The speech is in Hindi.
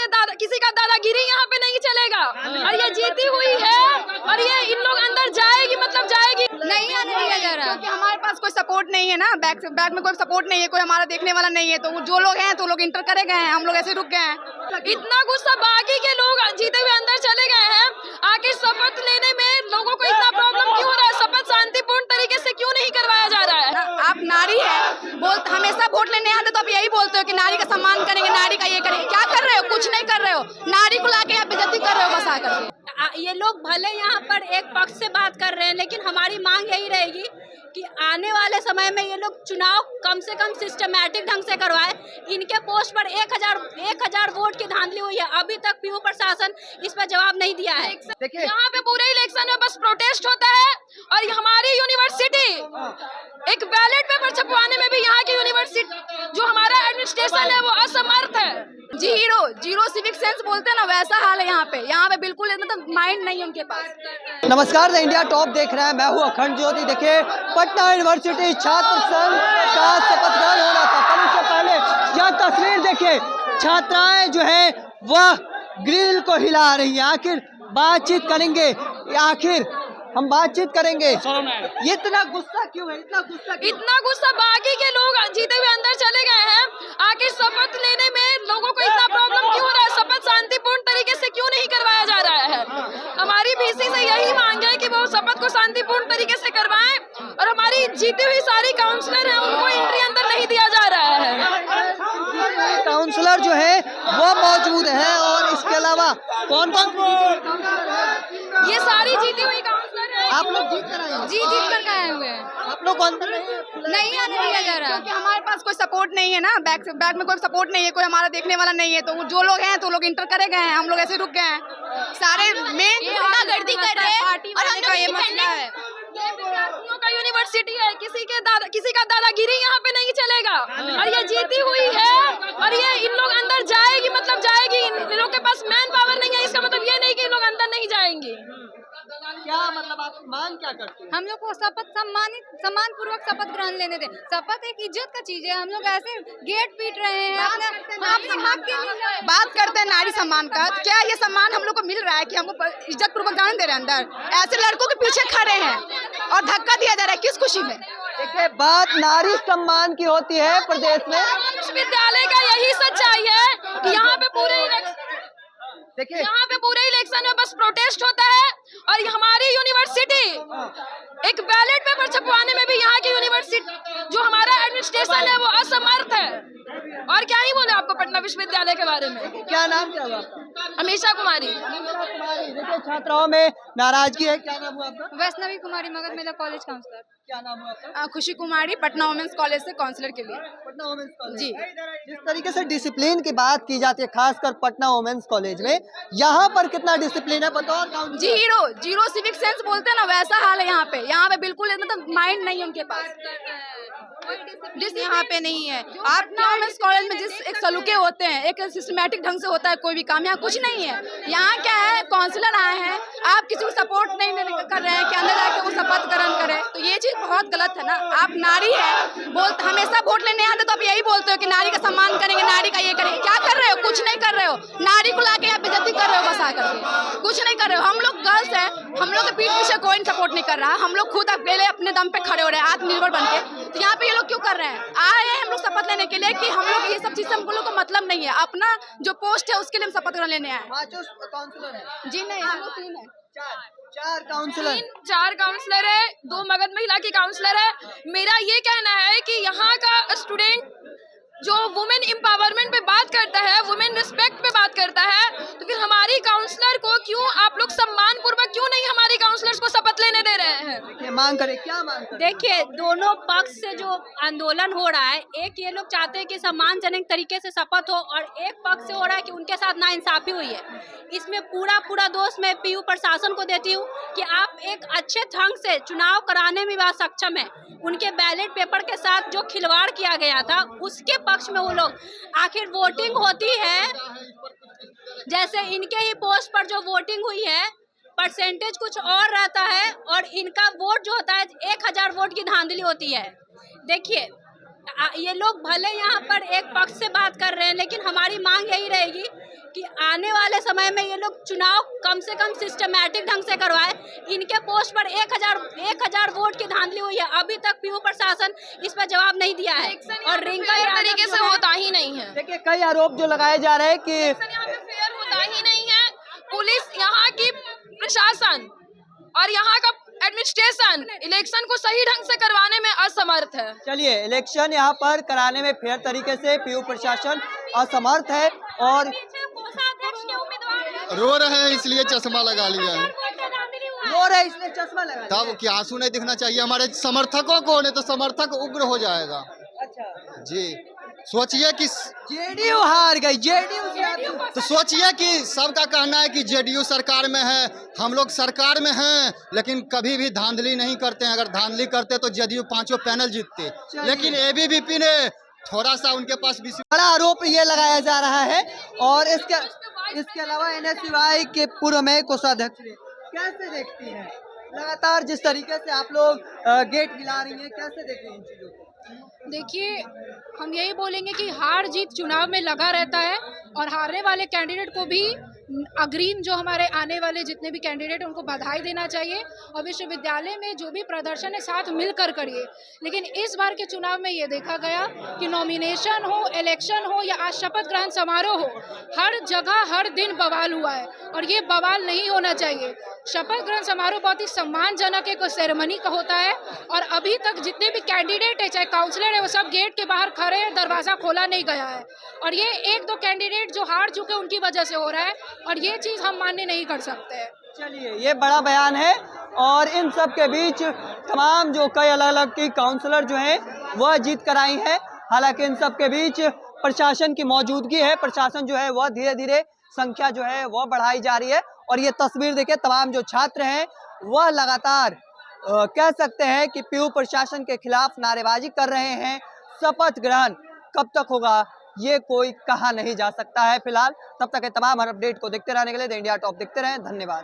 किसी का दादागिरी यहाँ पे नहीं चलेगा। और ये जीती हुई है और ये इन लोग अंदर जाएगी, मतलब जाएगी, नहीं आने दिया जा रहा क्योंकि हमारे पास कोई सपोर्ट नहीं है ना, बैक में कोई सपोर्ट नहीं है, कोई हमारा देखने वाला नहीं है, तो जो लोग हैं तो लोग इंटर करे गए हैं, हम लोग ऐसे रुक गए हैं। इतना गुस्सा, बाकी के लोग जीते हुए अंदर चले गए हैं। आखिर शपथ लेने में लोगों को इतना प्रॉब्लम क्यों हो रहा है? शपथ शांतिपूर्ण तरीके से क्यों नहीं करवाया जा रहा है? आप नारी है, हमेशा वोट लेने आते तो आप यही बोलते हो कि नारी का सम्मान करेंगे, नारी का ये करेंगे। क्या कर रहे हो? कुछ नहीं कर रहे हो, नारी को लाके यहाँ बेइज्जती कर रहे हो बस आकर। ये लोग भले यहाँ पर एक पक्ष से बात कर रहे हैं, लेकिन हमारी मांग यही रहेगी कि आने वाले समय में ये लोग चुनाव कम से कम सिस्टमैटिक ढंग से करवाए। इनके पोस्ट पर 1000 वोट की धांधली हुई है, अभी तक पीयू प्रशासन इस पर जवाब नहीं दिया है। यहाँ पे पूरे इलेक्शन में बस प्रोटेस्ट होता है और हमारी यूनिवर्सिटी एक बैलेट पेपर छपवाने में भी यहाँ की यूनिवर्सिटी जो हमारा एडमिनिस्ट्रेशन है वो असमर्थ है। जीरो सिविक सेंस बोलते हैं ना, वैसा हाल है यहाँ पे बिल्कुल मतलब माइंड नहीं है उनके पास। नमस्कार, द इंडिया टॉप देख रहे हैं, मैं हूँ अखंड ज्योति। देखिए, पटना यूनिवर्सिटी छात्र संघ का शपथ ग्रहण हो रहा था, पर उससे पहले यह तस्वीर देखिए, छात्राएं जो है वह ग्रिल को हिला रही है। आखिर बातचीत करेंगे, आखिर हम बातचीत करेंगे। इतना गुस्सा क्यों है? इतना गुस्सा, बाकी के लोग जीते हुए अंदर चले गए हैं। आखिर शपथ लेने में लोगों को इतना प्रॉब्लम क्यों हो रहा है? शपथ शांतिपूर्ण तरीके से क्यों नहीं करवाया जा रहा है? हमारी बीसी से यही मांग है कि वो शपथ को शांतिपूर्ण तरीके से करवाएं और हमारी जीती हुई सारी काउंसलर है उनको एंट्री अंदर नहीं दिया जा रहा है। काउंसलर जो है वो मौजूद है, और इसके अलावा कौन ये सारी जीती हुई काउंसलर है। आप लोग जीत कर आए हैं? जीत कर आए हुए हैं, आप लोग को अंदर नहीं आने दिया जा रहा, क्योंकि हमारे पास कोई सपोर्ट नहीं है ना, बैक में कोई सपोर्ट नहीं है, कोई हमारा देखने वाला नहीं है, तो जो लोग हैं तो लोग इंटर करे गए हैं, हम लोग ऐसे रुक गए हैं। सारे मेन गुंडागर्दी कर रहे हैं और हम लोग ये मसला है। ये विद्यार्थियों का यूनिवर्सिटी है, किसी का दादागिरी यहाँ पे नहीं चलेगा। और ये जीती हुई है और ये इन लोग अंदर जाएगी, मतलब जाएगी, इन लोग के पास मैन पावर नहीं है, इसका मतलब ये नहीं कि इन लोग अंदर नहीं जाएंगे। क्या मतलब आप मांग क्या करते हैं? हम लोग को शपथ सम्मान पूर्वक शपथ ग्रहण लेने दें। शपथ एक इज्जत का चीज है, हम लोग ऐसे गेट पीट रहे हैं, अपने हक के लिए बात करते हैं नारी सम्मान का। तो क्या ये सम्मान हम लोग को मिल रहा है कि हमको इज्जत पूर्वक ग्रहण दे रहे हैं? अंदर ऐसे लड़कों के पीछे खड़े हैं और धक्का दिया जा रहा है, किस खुशी में? देखिए, बात नारी सम्मान की होती है प्रदेश में। विश्वविद्यालय का यही सच्चाई है कि यहाँ पे पूरे इलेक्शन में बस प्रोटेस्ट होता है और हमारी यूनिवर्सिटी एक बैलेट पेपर छपवाने में भी यहाँ की यूनिवर्सिटी जो हमारा एडमिनिस्ट्रेशन है वो असमर्थ है। और क्या ही बोले आपको पटना विश्वविद्यालय के बारे में। क्या नाम क्या हुआ? अमीशा कुमारी। देखिए, छात्राओं में नाराजगी है। क्या नाम हुआ आपका? वैष्णवी कुमारी, मगध मेला कॉलेज काउंसलर। क्या नाम हुआ आपका? खुशी कुमारी, पटना वुमेन्स कॉलेज से काउंसलर के लिए। पटना वुमेन्स कॉलेज जी। जिस तरीके से डिसिप्लिन की बात की जाती है, खासकर पटना वुमेन्स कॉलेज में, यहाँ पर कितना डिसिप्लिन है बतौर काउंसलर? जीरो सिविक सेंस बोलते हैं ना, वैसा हाल है यहाँ पे बिल्कुल मतलब माइंड नहीं है उनके पास। यहाँ पे नहीं है। आप वुमेन्स कॉलेज में जिस एक सलूके होते हैं, एक सिस्टमैटिक ढंग से होता है कोई भी काम, यहाँ कुछ नहीं है। यहाँ क्या है, काउंसलर आए हैं, आप किसी को सपोर्ट नहीं कर रहे हैं कि अंदर जाके वो शपथ ग्रहण करे, तो ये चीज बहुत गलत है ना। आप नारी है, हमेशा वोट लेने आते तो आप यही बोलते हो कि नारी का सम्मान करेंगे, नारी का ये करेंगे। क्या कर रहे हो? कुछ नहीं कर रहे हो, नारी को लाके यहाँ बेइज्जती कर रहे हो बस आकर के, कुछ नहीं कर रहे हो। हम लोग गर्ल्स हैं, हम लोग के पीठ पीछे कोई सपोर्ट नहीं कर रहा, हम लोग खुद अकेले अपने दम पे खड़े हो रहे हैं आत्मनिर्भर बनके। तो यहाँ पे ये लोग क्यों कर रहे हैं? आए हैं हम लोग शपथ लेने के लिए कि हम लोग ये सब चीज से हम लोग को मतलब नहीं है, अपना जो पोस्ट है उसके लिए हम शपथ ग्रहण लेने आए। काउंसलर है? जी नहीं, हम लोग 3 हैं। चार काउंसलर, 4 काउंसलर है, 2 मगध महिला की काउंसलर है। मेरा ये कहना है कि यहाँ का स्टूडेंट जो वुमेन एम्पावरमेंट पे बात करता है, वुमेन रिस्पेक्ट पे बात करता है, तो फिर हमारी काउंसलर को क्यों आप लोग सम्मान पूर्वक क्यों नहीं हमारी काउंसलर्स को शपथ लेने दे रहे हैं? मांग करें, क्या मांग करें? देखिए, दोनों पक्ष से जो आंदोलन हो रहा है, एक ये लोग चाहते हैं कि सम्मानजनक तरीके से शपथ हो, और एक पक्ष से हो रहा है कि उनके साथ नाइंसाफी हुई है। इसमें पूरा दोष मैं पीयू प्रशासन को देती हूँ कि आप एक अच्छे ढंग से चुनाव कराने में बात सक्षम है। उनके बैलेट पेपर के साथ जो खिलवाड़ किया गया था उसके पक्ष में वो लोग, आखिर वोटिंग होती है, जैसे इनके ही पोस्ट पर जो वोटिंग हुई है परसेंटेज कुछ और रहता है और इनका वोट जो होता है 1000 वोट की धांधली होती है। देखिए, ये लोग भले यहाँ पर एक पक्ष से बात कर रहे हैं, लेकिन हमारी मांग यही रहेगी कि आने वाले समय में ये लोग चुनाव कम से कम सिस्टमैटिक ढंग से करवाए। इनके पोस्ट पर 1000 वोट की धांधली हुई है, अभी तक पीयू प्रशासन इस पर जवाब नहीं दिया है और रिंकल तरीके से होता ही नहीं है। देखिए कई आरोप जो लगाए जा रहे हैं कि यहाँ पे फेयर होता ही नहीं है। पुलिस, यहाँ की प्रशासन और यहाँ का एडमिनिस्ट्रेशन इलेक्शन को सही ढंग से करवाने में असमर्थ है। चलिए इलेक्शन यहाँ पर कराने में फेयर तरीके से पीयू प्रशासन असमर्थ है और कोषाध्यक्ष के उम्मीदवार रो रहे हैं इसलिए चश्मा लगा लिया है। रो रहे इसलिए चश्मा लगा लिया। तब कि आंसू नहीं दिखना चाहिए हमारे समर्थकों को, नहीं तो समर्थक उग्र हो जाएगा। अच्छा जी सोचिए कि जेडीयू हार गई, जेडीयू तो सोचिए कि सबका कहना है कि जेडीयू सरकार में है, हम लोग सरकार में हैं, लेकिन कभी भी धांधली नहीं करते हैं। अगर धांधली करते तो जेडीयू 5 पैनल जीतते, लेकिन एबीवीपी ने थोड़ा सा उनके पास बड़ा आरोप ये लगाया जा रहा है। और इसके अलावा एनएसयूआई के पूर्व में कोषाध्यक्ष ने कैसे देखती हैं लगातार जिस तरीके से आप लोग गेट हिला रही हैं, कैसे देख रही हैं इन चीजों को? देखिए, हम यही बोलेंगे कि हार जीत चुनाव में लगा रहता है और हारने वाले कैंडिडेट को भी अग्रिम जो हमारे आने वाले जितने भी कैंडिडेट हैं उनको बधाई देना चाहिए और विश्वविद्यालय में जो भी प्रदर्शन है साथ मिलकर करिए। लेकिन इस बार के चुनाव में ये देखा गया कि नॉमिनेशन हो, इलेक्शन हो या आज शपथ ग्रहण समारोह हो, हर जगह हर दिन बवाल हुआ है और ये बवाल नहीं होना चाहिए। शपथ ग्रहण समारोह बहुत ही सम्मानजनक एक सेरेमनी का होता है और अभी तक जितने भी कैंडिडेट है चाहे काउंसलर है वो सब गेट के बाहर खड़े हैं, दरवाज़ा खोला नहीं गया है और ये 1-2 कैंडिडेट जो हार चुके उनकी वजह से हो रहा है और ये चीज़ हम मान्य नहीं कर सकते हैं। चलिए ये बड़ा बयान है और इन सब के बीच तमाम जो कई अलग अलग की काउंसलर जो हैं वह जीत कर आई हैं। हालांकि इन सब के बीच प्रशासन की मौजूदगी है, प्रशासन जो है वह धीरे धीरे संख्या जो है वह बढ़ाई जा रही है। और ये तस्वीर देखिए, तमाम जो छात्र हैं वह लगातार कह सकते हैं कि पीयू प्रशासन के खिलाफ नारेबाजी कर रहे हैं। शपथ ग्रहण कब तक होगा ये कोई कहा नहीं जा सकता है फिलहाल। तब तक के तमाम हर अपडेट को देखते रहने के लिए द इंडिया टॉप देखते रहें। धन्यवाद।